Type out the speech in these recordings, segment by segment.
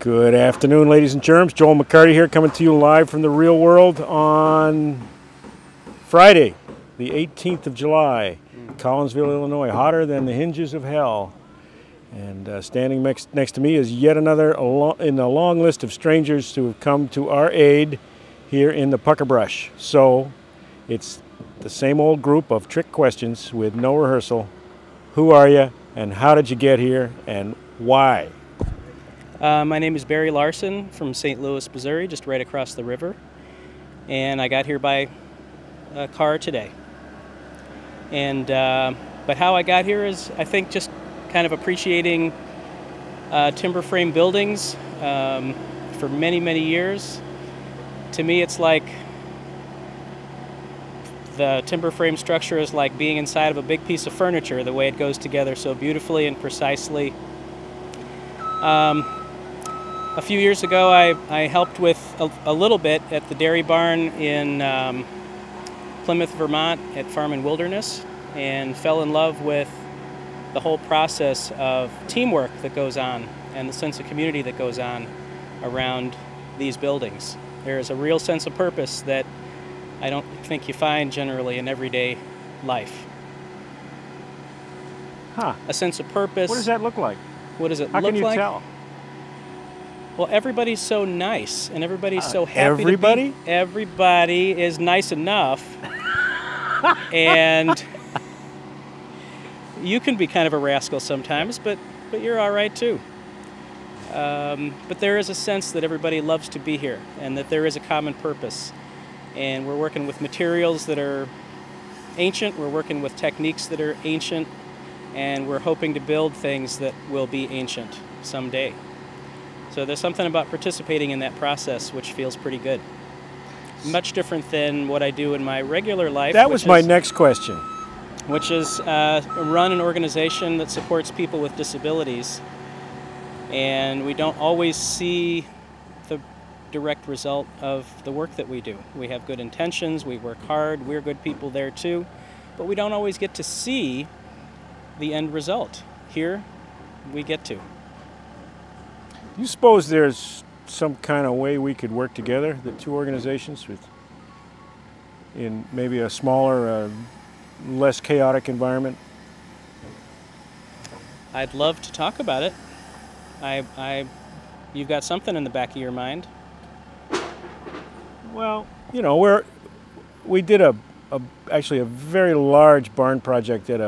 Good afternoon, ladies and germs. Joel McCarty here, coming to you live from the real world on Friday, the 18th of July, Collinsville, Illinois. Hotter than the hinges of hell. And standing next to me is yet another in the long list of strangers who have come to our aid here in the pucker brush. So it's the same old group of trick questions with no rehearsal. Who are you, and how did you get here, and why? My name is Barry Larson from St. Louis, Missouri, just right across the river. And I got here by car today. And but how I got here is, I think, just kind of appreciating timber frame buildings for many, many years. To me, it's like the timber frame structure is like being inside of a big piece of furniture, the way it goes together so beautifully and precisely. A few years ago, I helped with a little bit at the dairy barn in Plymouth, Vermont at Farm and Wilderness, and fell in love with the whole process of teamwork that goes on and the sense of community that goes on around these buildings. There is a real sense of purpose that I don't think you find generally in everyday life. Huh. A sense of purpose. What does that look like? What does it How look can you like? tell? Well, everybody's so nice, and everybody's so happy everybody? to be. Everybody is nice enough, and you can be kind of a rascal sometimes, but you're all right too. But there is a sense that everybody loves to be here, and that there is a common purpose. And we're working with materials that are ancient. We're working with techniques that are ancient, and we're hoping to build things that will be ancient someday. So there's something about participating in that process which feels pretty good. Much different than what I do in my regular life. That was my next question. Which is run an organization that supports people with disabilities. And we don't always see the direct result of the work that we do. We have good intentions, we work hard, we're good people there too, but we don't always get to see the end result. Here, we get to. Do you suppose there's some kind of way we could work together, the two organizations, in maybe a smaller, less chaotic environment? I'd love to talk about it. You've got something in the back of your mind. Well, you know, we did actually a very large barn project at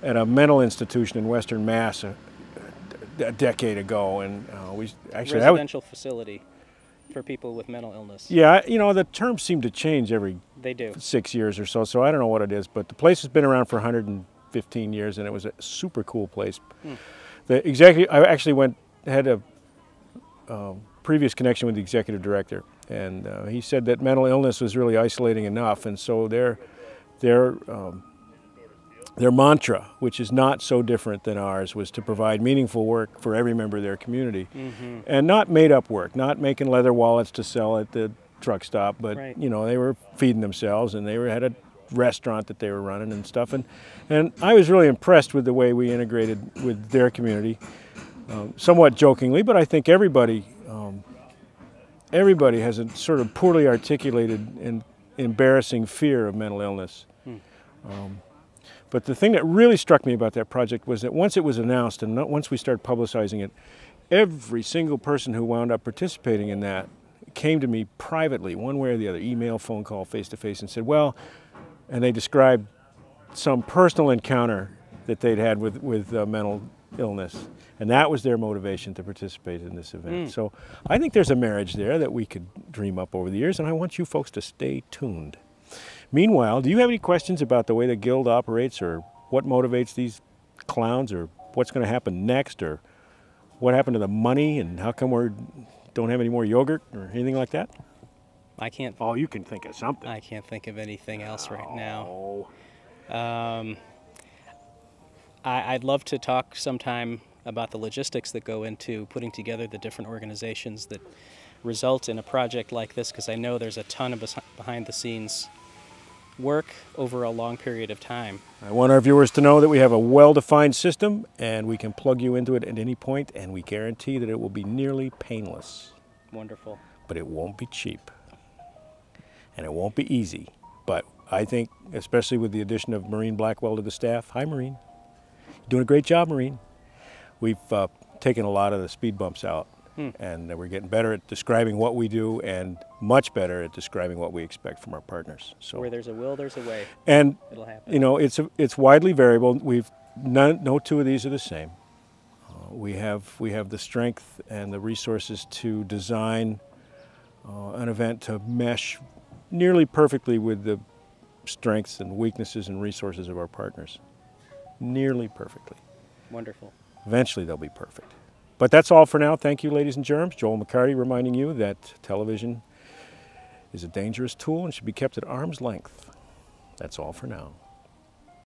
a mental institution in Western Mass a decade ago, and we actually residential facility for people with mental illness. Yeah, you know, the terms seem to change every They do. 6 years or so, so I don't know what it is, but the place has been around for 115 years, and it was a super cool place. I actually had a previous connection with the executive director, and he said that mental illness was really isolating enough, and so their mantra, which is not so different than ours, was to provide meaningful work for every member of their community. And not made-up work, not making leather wallets to sell at the truck stop, but right. You know, they were feeding themselves, and they had a restaurant that they were running and stuff. And I was really impressed with the way we integrated with their community, somewhat jokingly, but I think everybody has a sort of poorly articulated and embarrassing fear of mental illness. But the thing that really struck me about that project was that once it was announced and once we started publicizing it, every single person who wound up participating in that came to me privately, one way or the other, email, phone call, face-to-face, and said, well, and they described some personal encounter that they'd had with mental illness. And that was their motivation to participate in this event. So I think there's a marriage there that we could dream up over the years, and I want you folks to stay tuned. Meanwhile, do you have any questions about the way the Guild operates, or what motivates these clowns, or what's going to happen next, or what happened to the money, and how come we don't have any more yogurt, or anything like that? I can't. Oh, you can think of something. I can't think of anything else right now. I'd love to talk sometime about the logistics that go into putting together the different organizations that result in a project like this, because I know there's a ton of behind the scenes work over a long period of time. I want our viewers to know that we have a well-defined system and we can plug you into it at any point, and we guarantee that it will be nearly painless. Wonderful. But it won't be cheap. And it won't be easy. But I think, especially with the addition of Maureen Blackwell to the staff, hi Maureen, you're doing a great job, Maureen. We've taken a lot of the speed bumps out. And we're getting better at describing what we do, and much better at describing what we expect from our partners. So where there's a will, there's a way. And it'll happen. You know, it's widely variable. No two of these are the same. We have the strength and the resources to design an event to mesh nearly perfectly with the strengths and weaknesses and resources of our partners. Nearly perfectly. Wonderful. Eventually they'll be perfect. But that's all for now. Thank you, ladies and germs. Joel McCarty reminding you that television is a dangerous tool and should be kept at arm's length. That's all for now.